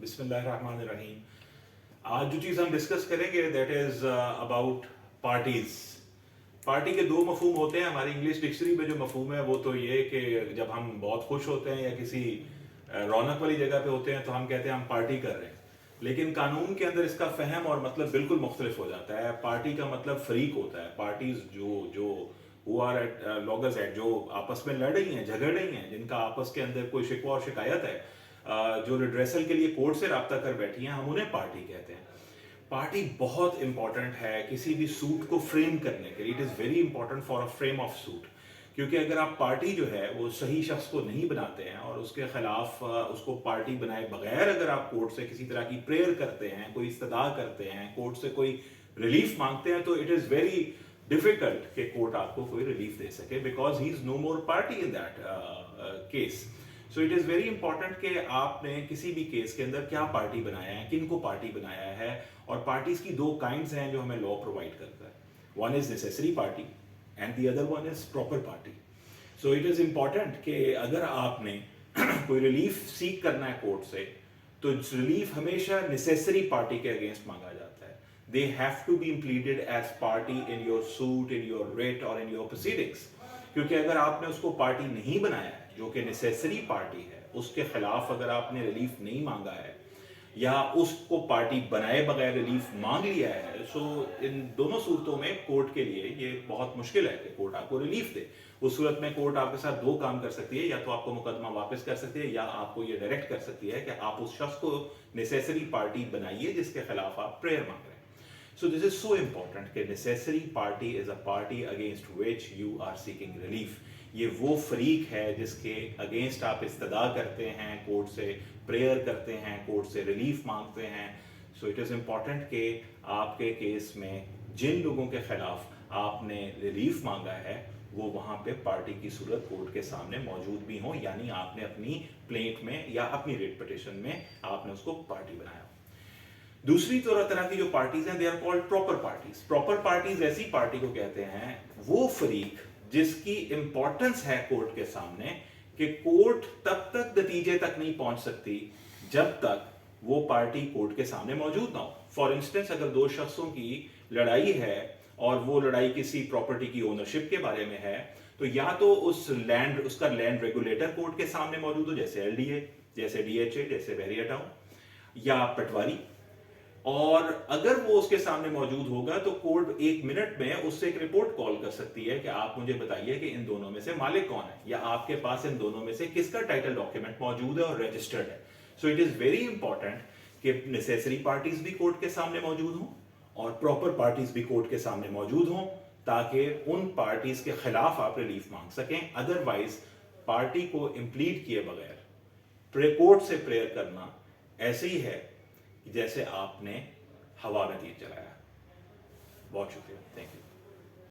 बिस्मिल्लाहिर्रहमानिर्रहीम। आज जो चीज़ हम डिस्कस करेंगे that is about parties. Party के दो मफहूम होते हैं हमारी इंग्लिश डिक्शनरी में। जो मफहूम है वो तो ये कि जब हम बहुत खुश होते हैं या किसी रौनक वाली जगह पे होते हैं तो हम कहते हैं हम पार्टी कर रहे हैं। लेकिन कानून के अंदर इसका फहम और मतलब बिल्कुल मुख्तलिफ हो जाता है। पार्टी का मतलब फरीक होता है। पार्टीज जो जो who are at loggerheads, जो आपस में लड़ रही हैं, झगड़ रही हैं, जिनका आपस के अंदर कोई शिकवा और शिकायत है, जो रिड्रेसल के लिए कोर्ट से रब्ता कर बैठी हैं, हम उन्हें पार्टी कहते हैं। पार्टी बहुत इंपॉर्टेंट है किसी भी सूट को फ्रेम करने के लिए। It is very important for a frame of suit, क्योंकि अगर आप पार्टी जो है वो सही शख्स को नहीं बनाते हैं और उसके खिलाफ उसको पार्टी बनाए बगैर अगर आप कोर्ट से किसी तरह की प्रेयर करते हैं, कोई इस्तदा करते हैं, कोर्ट से कोई रिलीफ मांगते हैं, तो इट इज़ वेरी डिफिकल्ट कि कोर्ट आपको कोई रिलीफ दे सके, because he is no more party in that case. So it is very important कि आपने किसी भी केस के अंदर क्या पार्टी बनाया है, किन को पार्टी बनाया है। और पार्टीज की दो काइंड्स हैं जो हमें लॉ प्रोवाइड करता है। One is necessary party and the other one is proper party. So it is important कि अगर आपने कोई रिलीफ सीख करना है कोर्ट से, तो रिलीफ हमेशा नेसेसरी पार्टी के अगेंस्ट मांगा जाता है। They have to be pleaded as party in your suit, in your writ और इन योर प्रोसीडिंग्स। क्योंकि अगर आपने उसको पार्टी नहीं बनाया है, जो कि नेसेसरी पार्टी है, उसके खिलाफ अगर आपने रिलीफ नहीं मांगा है या उसको पार्टी बनाए बगैर रिलीफ मांग लिया है, सो इन दोनों सूरतों में कोर्ट के लिए ये बहुत मुश्किल है कि कोर्ट आपको रिलीफ दे। उस सूरत में कोर्ट आपके साथ दो काम कर सकती है, या तो आपको मुकदमा वापस कर सकती है या आपको ये डायरेक्ट कर सकती है कि आप उस शख्स को नेसेसरी पार्टी बनाइए जिसके खिलाफ आप प्रेयर मांग रहे हैं। So this is so important कि necessary party is a party against which you are seeking relief. ये वो फरीक है जिसके अगेंस्ट आप इस्तदा करते हैं, कोर्ट से प्रेयर करते हैं, कोर्ट से रिलीफ मांगते हैं। सो इट इज़ इम्पॉर्टेंट कि आपके केस में जिन लोगों के खिलाफ आपने रिलीफ मांगा है वो वहाँ पे पार्टी की सूरत कोर्ट के सामने मौजूद भी हों, यानी आपने अपनी प्लेंट में या अपनी रिट पिटिशन में आपने उसको पार्टी बनाया। दूसरी तरह की जो पार्टीज हैं, they are called proper parties. Proper parties ऐसी पार्टी को कहते हैं वो फरीक जिसकी इंपॉर्टेंस है कोर्ट के सामने, कि कोर्ट तब तक नतीजे तक नहीं पहुंच सकती जब तक वो पार्टी कोर्ट के सामने मौजूद ना हो। फॉर इंस्टेंस, अगर दो शख्सों की लड़ाई है और वो लड़ाई किसी प्रॉपर्टी की ओनरशिप के बारे में है, तो या तो उसका लैंड रेगुलेटर कोर्ट के सामने मौजूद हो, जैसे एलडीए, जैसे डीएचए, जैसे बहरिया टाउन, या पटवारी। और अगर वो उसके सामने मौजूद होगा तो कोर्ट एक मिनट में उससे एक रिपोर्ट कॉल कर सकती है कि आप मुझे बताइए कि इन दोनों में से मालिक कौन है, या आपके पास इन दोनों में से किसका टाइटल डॉक्यूमेंट मौजूद है और रजिस्टर्ड है। So it is very important कि नेसेसरी पार्टीज भी कोर्ट के सामने मौजूद हों और प्रॉपर पार्टीज भी कोर्ट के सामने मौजूद हों, ताकि उन पार्टीज के खिलाफ आप रिलीफ मांग सकें। अदरवाइज पार्टी को इम्प्लीड किए बगैर कोर्ट से प्रेयर करना ऐसे ही है जैसे आपने हवा में तीर चलाया। बहुत शुक्रिया, थैंक यू।